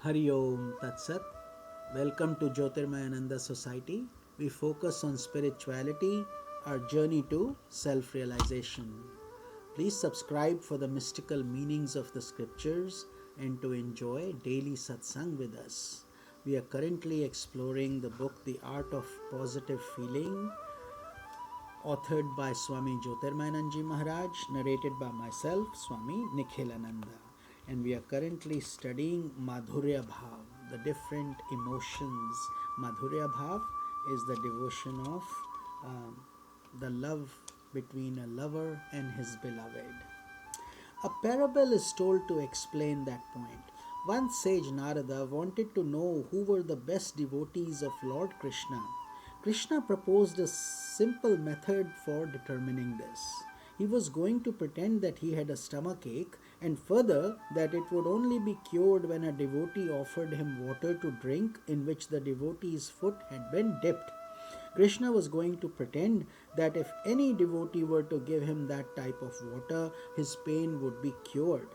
Hari Om Tat Sat. Welcome to Jyotirmayananda Society. We focus on spirituality, our journey to self realization. Please subscribe for the mystical meanings of the scriptures and to enjoy daily satsang with us. We are currently exploring the book The Art of Positive Feeling, authored by Swami Jyotirmayananda Maharaj, narrated by myself, Swami Nikhilananda. And we are currently studying Madhurya Bhav, the different emotions. Madhurya Bhav is the devotion of the love between a lover and his beloved. A parable is told to explain that point. Once sage Narada wanted to know who were the best devotees of Lord Krishna. Krishna proposed a simple method for determining this. He was going to pretend that he had a stomach ache, and further that it would only be cured when a devotee offered him water to drink in which the devotee's foot had been dipped. Krishna was going to pretend that if any devotee were to give him that type of water, his pain would be cured.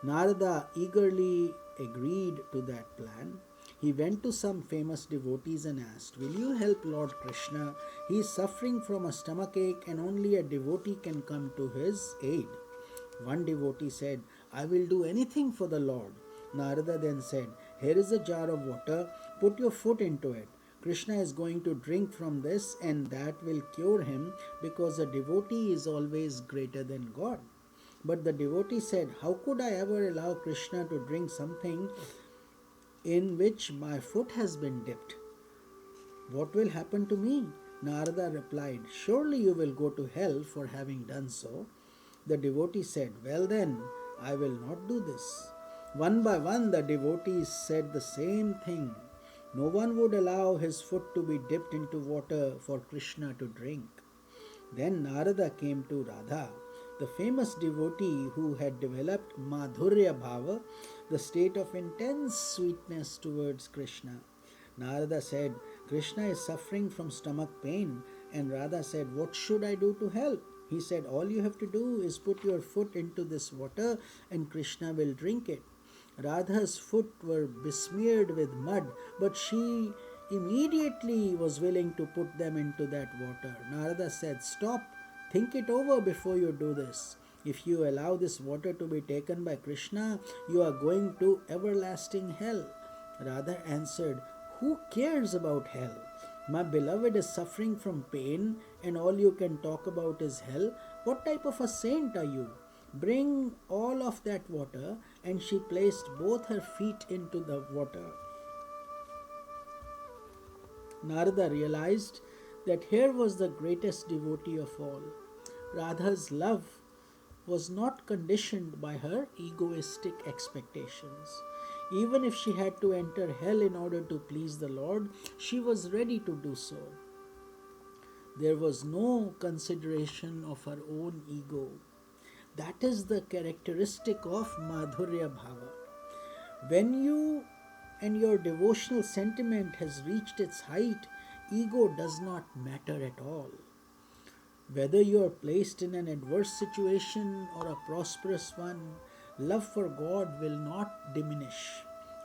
Narada eagerly agreed to that plan. He went to some famous devotees and asked, "Will you help Lord Krishna? He is suffering from a stomachache and only a devotee can come to his aid." One devotee said, "I will do anything for the Lord." Narada then said, "Here is a jar of water, put your foot into it. Krishna is going to drink from this and that will cure him because a devotee is always greater than God." But the devotee said, "How could I ever allow Krishna to drink something in which my foot has been dipped? What will happen to me?" Narada replied, "Surely you will go to hell for having done so." The devotee said, "Well then, I will not do this." One by one, the devotees said the same thing. No one would allow his foot to be dipped into water for Krishna to drink. Then Narada came to Radha, the famous devotee who had developed Madhurya Bhava, the state of intense sweetness towards Krishna. Narada said, "Krishna is suffering from stomach pain." And Radha said, "What should I do to help?" He said, "All you have to do is put your foot into this water and Krishna will drink it." Radha's foot were besmeared with mud, but she immediately was willing to put them into that water. Narada said, "Stop, think it over before you do this. If you allow this water to be taken by Krishna, you are going to everlasting hell." Radha answered, "Who cares about hell? My beloved is suffering from pain and all you can talk about is hell. What type of a saint are you? Bring all of that water." And she placed both her feet into the water. Narada realized that here was the greatest devotee of all. Radha's love was not conditioned by her egoistic expectations. Even if she had to enter hell in order to please the Lord, she was ready to do so. There was no consideration of her own ego. That is the characteristic of Madhurya Bhava. When you and your devotional sentiment has reached its height, ego does not matter at all. Whether you are placed in an adverse situation or a prosperous one, love for God will not diminish.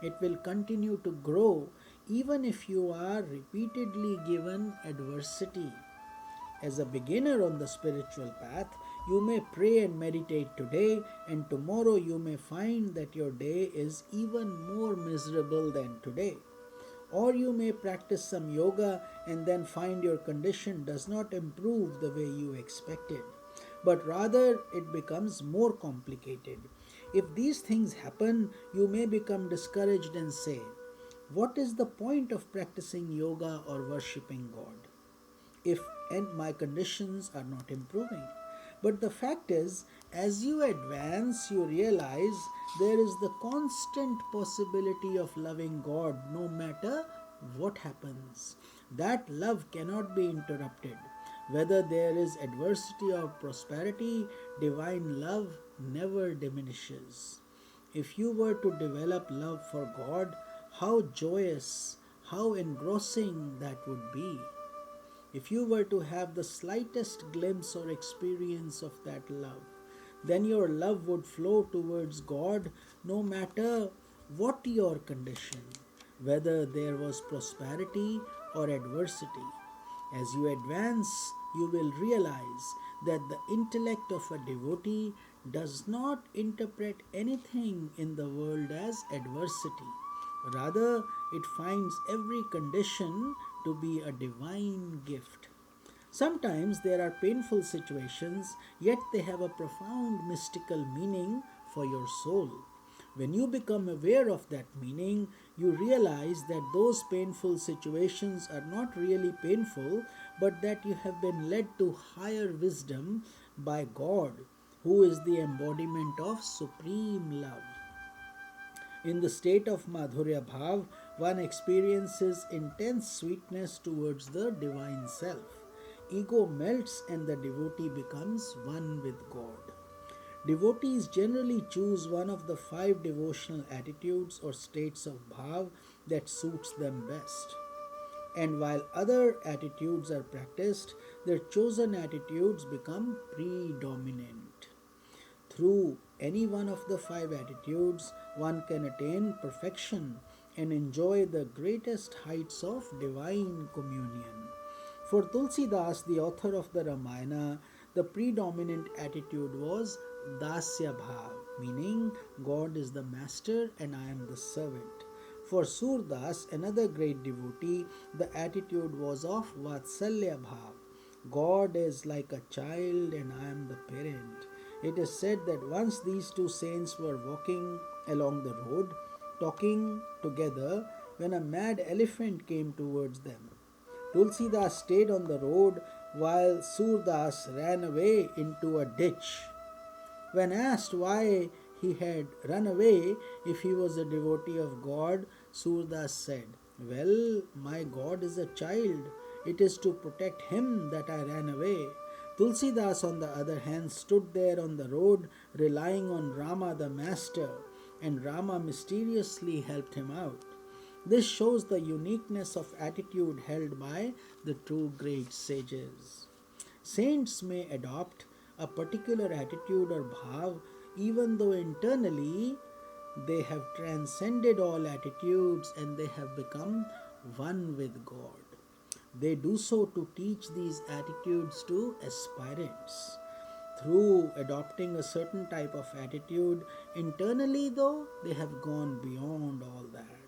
It will continue to grow even if you are repeatedly given adversity. As a beginner on the spiritual path, you may pray and meditate today, and tomorrow you may find that your day is even more miserable than today. Or you may practice some yoga and then find your condition does not improve the way you expected, but rather it becomes more complicated. If these things happen, you may become discouraged and say, "What is the point of practicing yoga or worshipping God if my conditions are not improving?" But the fact is, as you advance, you realize there is the constant possibility of loving God no matter what happens. That love cannot be interrupted. Whether there is adversity or prosperity, divine love never diminishes. If you were to develop love for God, how joyous, how engrossing that would be. If you were to have the slightest glimpse or experience of that love, then your love would flow towards God no matter what your condition, whether there was prosperity or adversity. As you advance, you will realize that the intellect of a devotee does not interpret anything in the world as adversity. Rather, it finds every condition to be a divine gift. Sometimes there are painful situations, yet they have a profound mystical meaning for your soul. When you become aware of that meaning, you realize that those painful situations are not really painful, but that you have been led to higher wisdom by God, who is the embodiment of supreme love. In the state of Madhurya Bhav, one experiences intense sweetness towards the divine self. Ego melts and the devotee becomes one with God. Devotees generally choose one of the five devotional attitudes or states of bhav that suits them best. And while other attitudes are practiced, their chosen attitudes become predominant. Through any one of the five attitudes, one can attain perfection and enjoy the greatest heights of divine communion. For Tulsidas, the author of the Ramayana, the predominant attitude was Dasya Bhav, meaning God is the master and I am the servant. For Surdas, another great devotee, the attitude was of Vatsalya Bhav. God is like a child and I am the parent. It is said that once these two saints were walking along the road, talking together, when a mad elephant came towards them. Tulsidas stayed on the road while Surdas ran away into a ditch. When asked why he had run away if he was a devotee of God, Surdas said, "Well, my God is a child. It is to protect him that I ran away." Tulsidas, on the other hand, stood there on the road relying on Rama the Master, and Rama mysteriously helped him out. This shows the uniqueness of attitude held by the true great sages. Saints may adopt a particular attitude or bhav even though internally they have transcended all attitudes and they have become one with God. They do so to teach these attitudes to aspirants. Through adopting a certain type of attitude, internally though, they have gone beyond all that.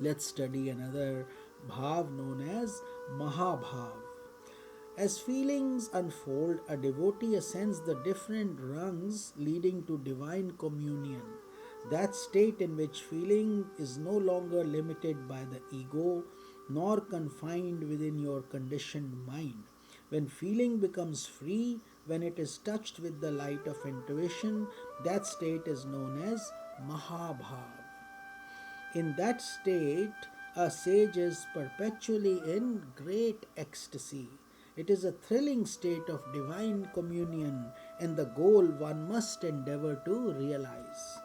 Let's study another bhav known as Mahabhav. As feelings unfold, a devotee ascends the different rungs leading to divine communion. That state in which feeling is no longer limited by the ego nor confined within your conditioned mind. When feeling becomes free, when it is touched with the light of intuition, that state is known as Mahabhav. In that state, a sage is perpetually in great ecstasy. It is a thrilling state of divine communion and the goal one must endeavor to realize.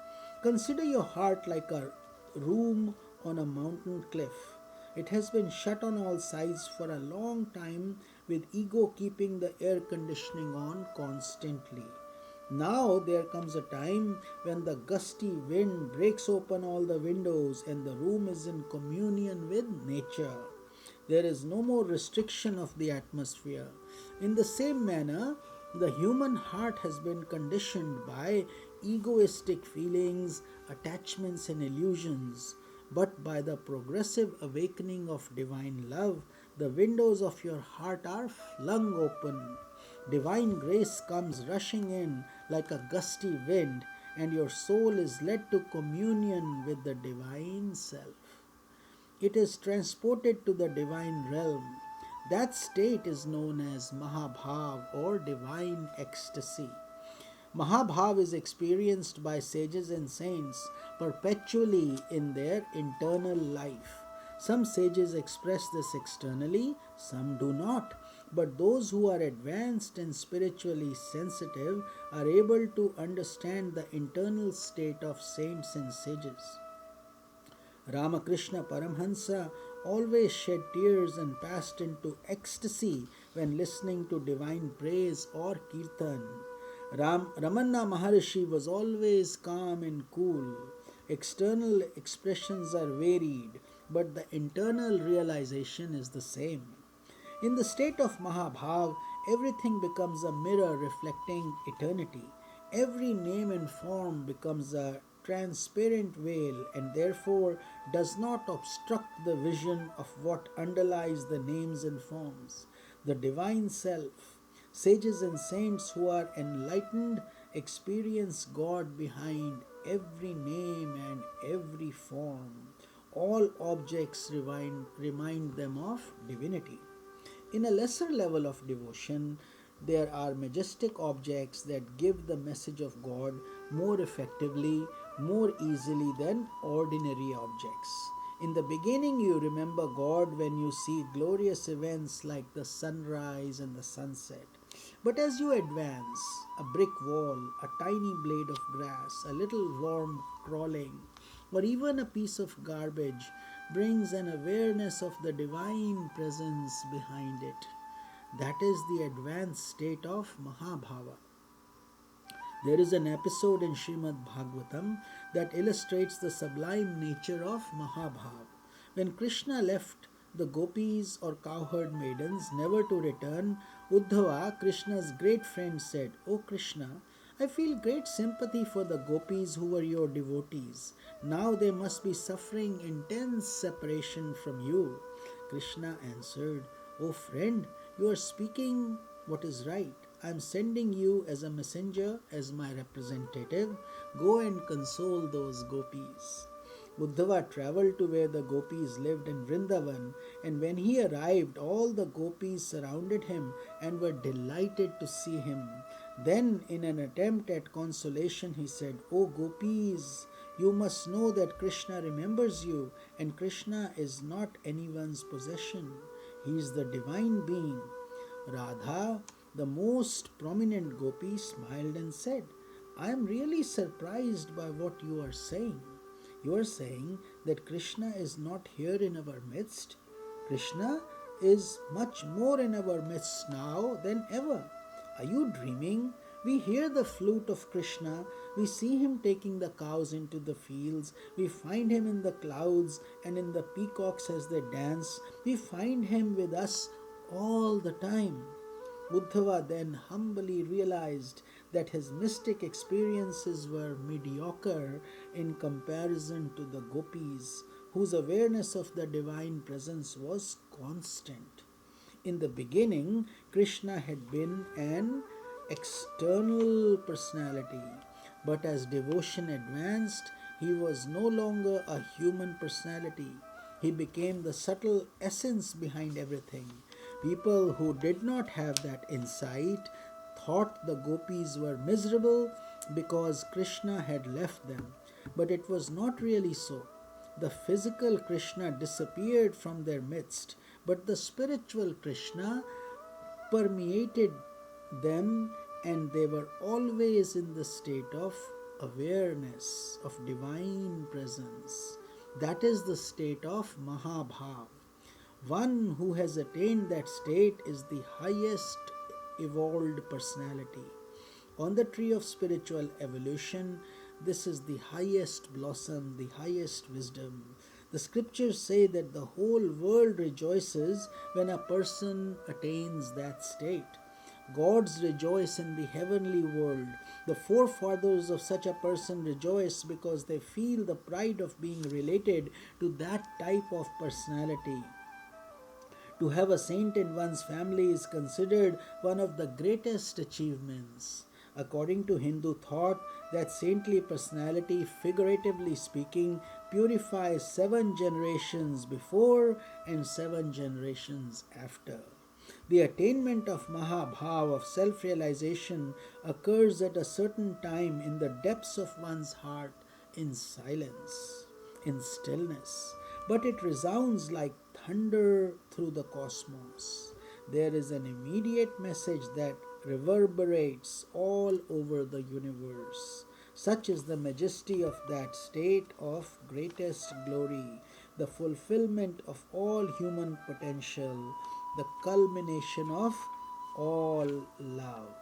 Consider your heart like a room on a mountain cliff. It has been shut on all sides for a long time, with ego keeping the air conditioning on constantly. Now there comes a time when the gusty wind breaks open all the windows and the room is in communion with nature. There is no more restriction of the atmosphere. In the same manner, the human heart has been conditioned by egoistic feelings, attachments, and illusions. But by the progressive awakening of divine love, the windows of your heart are flung open. Divine grace comes rushing in like a gusty wind, and your soul is led to communion with the divine self. It is transported to the divine realm. That state is known as Mahabhav or divine ecstasy. Mahabhav is experienced by sages and saints perpetually in their internal life. Some sages express this externally, some do not. But those who are advanced and spiritually sensitive are able to understand the internal state of saints and sages. Ramakrishna Paramhansa always shed tears and passed into ecstasy when listening to divine praise or kirtan. Ramana Maharishi was always calm and cool. External expressions are varied, but the internal realization is the same. In the state of Mahabhav, everything becomes a mirror reflecting eternity. Every name and form becomes a transparent veil and therefore does not obstruct the vision of what underlies the names and forms, the divine self. Sages and saints who are enlightened experience God behind every name and every form. All objects remind them of divinity. In a lesser level of devotion, there are majestic objects that give the message of God more effectively, more easily than ordinary objects. In the beginning, you remember God when you see glorious events like the sunrise and the sunset. But as you advance, a brick wall, a tiny blade of grass, a little worm crawling, or even a piece of garbage brings an awareness of the divine presence behind it. That is the advanced state of Mahabhava. There is an episode in Srimad Bhagavatam that illustrates the sublime nature of Mahabhav. When Krishna left the gopis or cowherd maidens never to return, Uddhava, Krishna's great friend, said, "O Krishna, I feel great sympathy for the gopis who were your devotees. Now they must be suffering intense separation from you." Krishna answered, "O friend, you are speaking what is right. I am sending you as a messenger, as my representative. Go and console those gopis." Uddhava travelled to where the gopis lived in Vrindavan, and when he arrived, all the gopis surrounded him and were delighted to see him. Then, in an attempt at consolation, he said, "O gopis, you must know that Krishna remembers you, and Krishna is not anyone's possession. He is the divine being." Radha, the most prominent gopi, smiled and said, "I am really surprised by what you are saying. You are saying that Krishna is not here in our midst. Krishna is much more in our midst now than ever. Are you dreaming? We hear the flute of Krishna, we see him taking the cows into the fields, we find him in the clouds and in the peacocks as they dance, we find him with us all the time." Uddhava then humbly realized that his mystic experiences were mediocre in comparison to the gopis, whose awareness of the divine presence was constant. In the beginning, Krishna had been an external personality, but as devotion advanced, he was no longer a human personality. He became the subtle essence behind everything. People who did not have that insight thought the gopis were miserable because Krishna had left them. But it was not really so. The physical Krishna disappeared from their midst, but the spiritual Krishna permeated them, and they were always in the state of awareness of divine presence. That is the state of Mahabhav. One who has attained that state is the highest evolved personality. On the tree of spiritual evolution, this is the highest blossom, the highest wisdom. The scriptures say that the whole world rejoices when a person attains that state. Gods rejoice in the heavenly world. The forefathers of such a person rejoice because they feel the pride of being related to that type of personality. To have a saint in one's family is considered one of the greatest achievements. According to Hindu thought, that saintly personality, figuratively speaking, purifies 7 generations before and 7 generations after. The attainment of Mahabhav, of self-realization, occurs at a certain time in the depths of one's heart, in silence, in stillness, but it resounds like thunder through the cosmos. There is an immediate message that reverberates all over the universe. Such is the majesty of that state of greatest glory, the fulfillment of all human potential, the culmination of all love.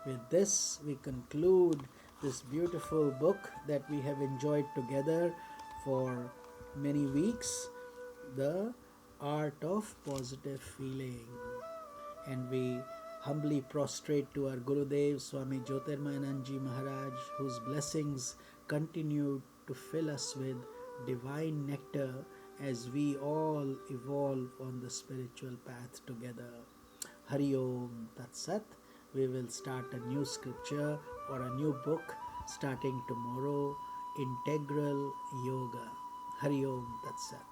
With this, we conclude this beautiful book that we have enjoyed together for many weeks, The Art of Positive Feeling. And we humbly prostrate to our Gurudev Swami Jyotirmayananda Ji Maharaj, whose blessings continue to fill us with divine nectar as we all evolve on the spiritual path together. Hari Om Tat Sat. We will start a new scripture or a new book starting tomorrow, Integral Yoga. Hari Om Tat Sat.